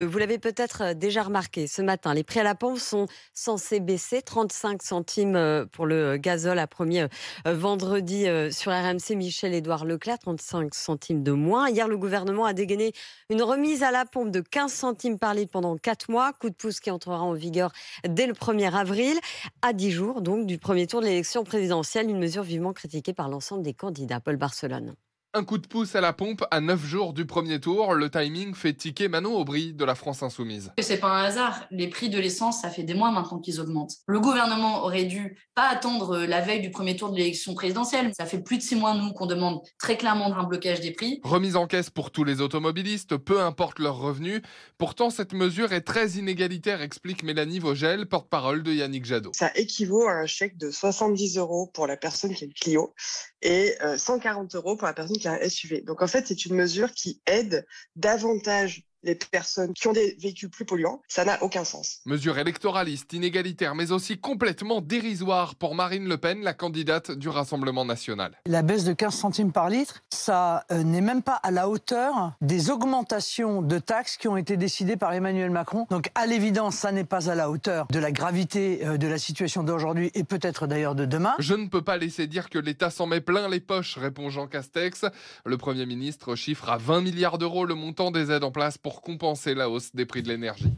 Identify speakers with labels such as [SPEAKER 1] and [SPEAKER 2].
[SPEAKER 1] Vous l'avez peut-être déjà remarqué, ce matin, les prix à la pompe sont censés baisser. 35 centimes pour le gazole a promis vendredi sur RMC Michel-Édouard Leclerc, 35 centimes de moins. Hier, le gouvernement a dégainé une remise à la pompe de 15 centimes par litre pendant 4 mois. Coup de pouce qui entrera en vigueur dès le 1er avril, à 10 jours donc du premier tour de l'élection présidentielle. Une mesure vivement critiquée par l'ensemble des candidats. Paul Barcelone.
[SPEAKER 2] Un coup de pouce à la pompe à 9 jours du premier tour. Le timing fait tiquer Manon Aubry de la France Insoumise.
[SPEAKER 3] C'est pas un hasard. Les prix de l'essence, ça fait des mois maintenant qu'ils augmentent. Le gouvernement aurait dû pas attendre la veille du premier tour de l'élection présidentielle. Ça fait plus de 6 mois, nous, qu'on demande très clairement un blocage des prix.
[SPEAKER 2] Remise en caisse pour tous les automobilistes, peu importe leurs revenus. Pourtant, cette mesure est très inégalitaire, explique Mélanie Vogel, porte-parole de Yannick Jadot.
[SPEAKER 4] Ça équivaut à un chèque de 70 euros pour la personne qui a une Clio et 140 euros pour la personne qui a un SUV. Donc en fait, c'est une mesure qui aide davantage les personnes qui ont des véhicules plus polluants. Ça n'a aucun sens.
[SPEAKER 2] Mesure électoraliste, inégalitaire, mais aussi complètement dérisoire pour Marine Le Pen, la candidate du Rassemblement national.
[SPEAKER 5] La baisse de 15 centimes par litre, ça n'est même pas à la hauteur des augmentations de taxes qui ont été décidées par Emmanuel Macron. Donc à l'évidence, ça n'est pas à la hauteur de la gravité de la situation d'aujourd'hui et peut-être d'ailleurs de demain.
[SPEAKER 2] Je ne peux pas laisser dire que l'État s'en met plein les poches, répond Jean Castex. Le Premier ministre chiffre à 20 milliards d'euros le montant des aides en place pour compenser la hausse des prix de l'énergie.